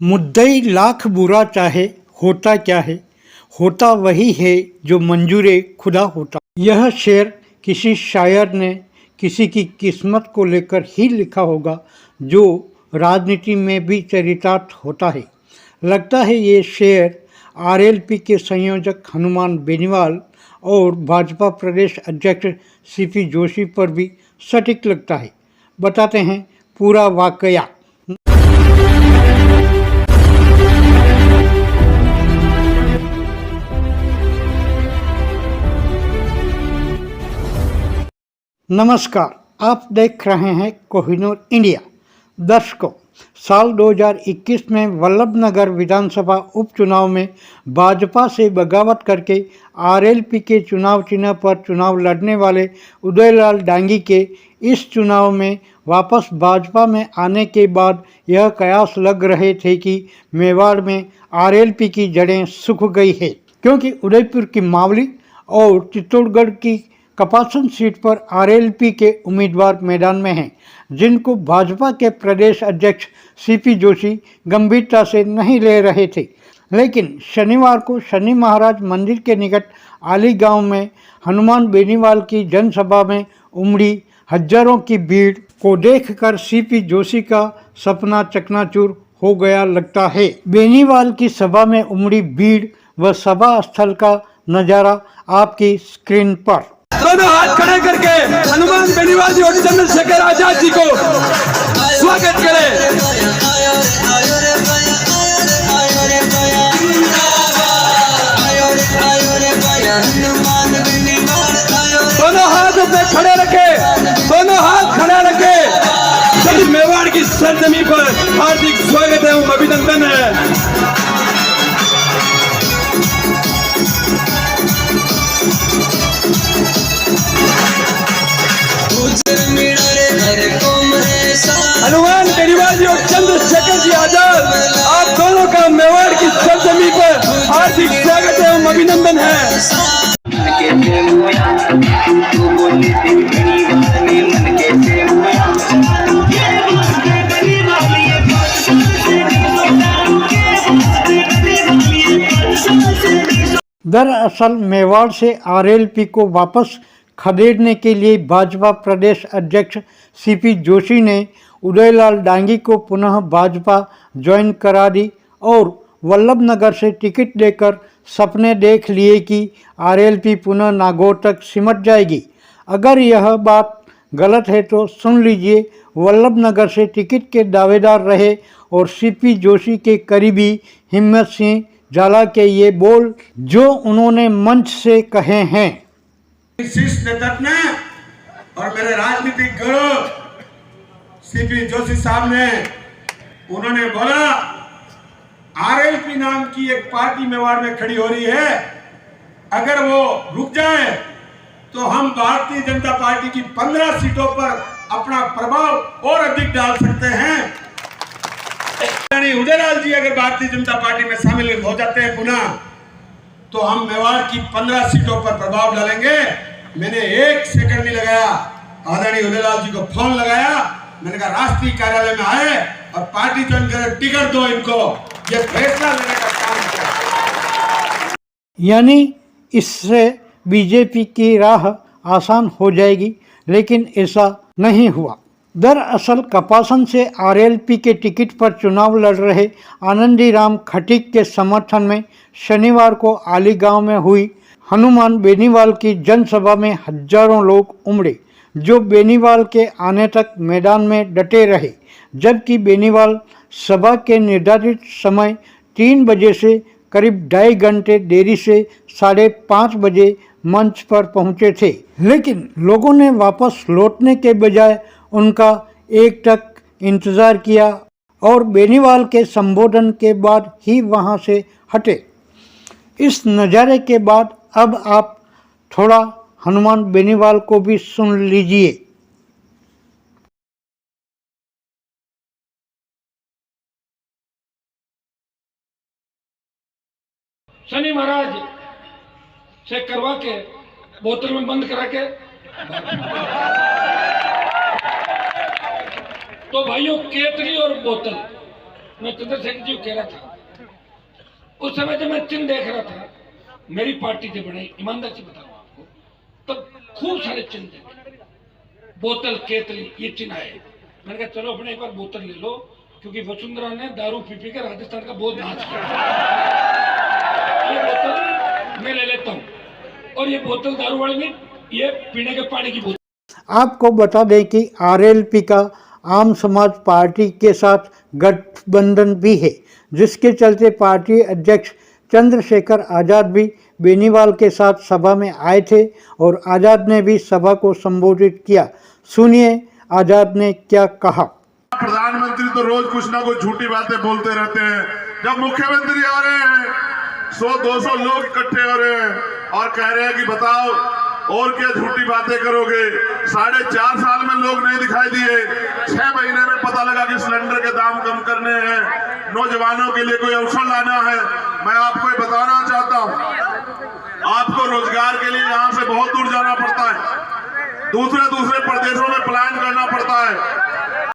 मुद्दई लाख बुरा चाहे होता क्या है, होता वही है जो मंजूरे खुदा होता। यह शेर किसी शायर ने किसी की किस्मत को लेकर ही लिखा होगा जो राजनीति में भी चरितार्थ होता है। लगता है ये शेर आरएलपी के संयोजक हनुमान बेनीवाल और भाजपा प्रदेश अध्यक्ष सीपी जोशी पर भी सटीक लगता है। बताते हैं पूरा वाकया। नमस्कार, आप देख रहे हैं कोहिनूर इंडिया। दर्शकों, साल 2021 में वल्लभनगर विधानसभा उपचुनाव में भाजपा से बगावत करके आरएलपी के चुनाव चिन्ह पर चुनाव लड़ने वाले उदयलाल डांगी के इस चुनाव में वापस भाजपा में आने के बाद यह कयास लग रहे थे कि मेवाड़ में आरएलपी की जड़ें सूख गई है, क्योंकि उदयपुर की मावली और चित्तौड़गढ़ की कपासन सीट पर आरएलपी के उम्मीदवार मैदान में हैं, जिनको भाजपा के प्रदेश अध्यक्ष सीपी जोशी गंभीरता से नहीं ले रहे थे। लेकिन शनिवार को शनि महाराज मंदिर के निकट आली गांव में हनुमान बेनीवाल की जनसभा में उमड़ी हजारों की भीड़ को देखकर सीपी जोशी का सपना चकनाचूर हो गया लगता है। बेनीवाल की सभा में उमड़ी भीड़ व सभा स्थल का नज़ारा आपकी स्क्रीन पर। दोनों हाथ खड़े करके हनुमान बेनीवाल जी और चंद्रशेखर आजाद जी को स्वागत करें। दोनों हाथ अपने खड़े रखे, दोनों हाथ खड़े रखे। सभी मेवाड़ की सरजमी पर हार्दिक स्वागत है, अभिनंदन है। हनुमान बेनीवाल जी और चंद्रशेखर जी आजाद, आप दोनों का मेवाड़ की सरजमी पर हार्दिक स्वागत है, अभिनंदन है। दरअसल मेवाड़ से आरएलपी को वापस खदेड़ने के लिए भाजपा प्रदेश अध्यक्ष सीपी जोशी ने उदयलाल डांगी को पुनः भाजपा ज्वाइन करा दी और वल्लभनगर से टिकट देकर सपने देख लिए कि आरएलपी पुनः नागौर तक सिमट जाएगी। अगर यह बात गलत है तो सुन लीजिए, वल्लभनगर से टिकट के दावेदार रहे और सीपी जोशी के करीबी हिम्मत सिंह झाला के ये बोल जो उन्होंने मंच से कहे हैं। शीर्ष नेतृत्व ने और मेरे राजनीतिक गुरु सीपी जोशी साहब ने, उन्होंने बोला आरएलपी नाम की एक पार्टी मेवाड़ में खड़ी हो रही है, अगर वो रुक जाए तो हम भारतीय जनता पार्टी की 15 सीटों पर अपना प्रभाव और अधिक डाल सकते हैं। उदयलाल जी अगर भारतीय जनता पार्टी में शामिल हो जाते हैं पुनः, तो हम मेवाड़ की 15 सीटों पर प्रभाव डालेंगे। मैंने 1 सेकंड नहीं लगाया, आदरणीय उदयलाल जी को फोन लगाया, मैंने कहा राष्ट्रीय कार्यालय में आए और पार्टी ज्वाइन करें, टिकट दो इनको, ये फैसला लेने का काम किया। यानी इससे बीजेपी की राह आसान हो जाएगी, लेकिन ऐसा नहीं हुआ। दरअसल कपासन से आरएलपी के टिकट पर चुनाव लड़ रहे आनंदी राम खटीक के समर्थन में शनिवार को आली गांव में हुई हनुमान बेनीवाल की जनसभा में हजारों लोग उमड़े, जो बेनीवाल के आने तक मैदान में डटे रहे, जबकि बेनीवाल सभा के निर्धारित समय 3 बजे से करीब 2.5 घंटे देरी से 5:30 बजे मंच पर पहुंचे थे। लेकिन लोगों ने वापस लौटने के बजाय उनका एक तक इंतज़ार किया और बेनीवाल के संबोधन के बाद ही वहां से हटे। इस नज़ारे के बाद अब आप थोड़ा हनुमान बेनीवाल को भी सुन लीजिए। शनि महाराज से करवा के बोतल में बंद करा के तो भाइयों केतली और बोतल मैं चंद्रशेखर जी को कह रहा था, उस समय जब मैं चिन्ह देख रहा था, मेरी पार्टी से बने, ईमानदार से बताऊं आपको, तब खूब सारे चिन्ह देखे, बोतल केतली ये चिन्ह आए। मैंने कहा चलो अपने एक बार बोतल ले लो, क्योंकि वसुंधरा ने दारू पी पी के राजस्थान का बहुत नाच किया। ये बोतल मैं ले लेता हूँ, और ये बोतल दारू वाली नहीं, ये पीने के पानी की बोतल। आपको बता दें कि आरएलपी का आम समाज पार्टी के साथ गठबंधन भी है, जिसके चलते पार्टी अध्यक्ष चंद्रशेखर आज़ाद भी बेनीवाल के साथ सभा में आए थे और आज़ाद ने भी सभा को संबोधित किया। सुनिए आज़ाद ने क्या कहा। प्रधानमंत्री तो रोज कुछ ना कुछ झूठी बातें बोलते रहते हैं। जब मुख्यमंत्री आ रहे हैं 100-200 लोग इकट्ठे हो रहे हैं और कह रहे हैं कि बताओ और क्या झूठी बातें करोगे। 4.5 साल में लोग नहीं दिखाई दिए, 6 महीने में पता लगा कि सिलेंडर के दाम कम करने हैं, नौजवानों के लिए कोई अवसर लाना है। मैं आपको बताना चाहता हूं, आपको रोजगार के लिए यहाँ से बहुत दूर जाना पड़ता है, दूसरे प्रदेशों में पलायन करना पड़ता है।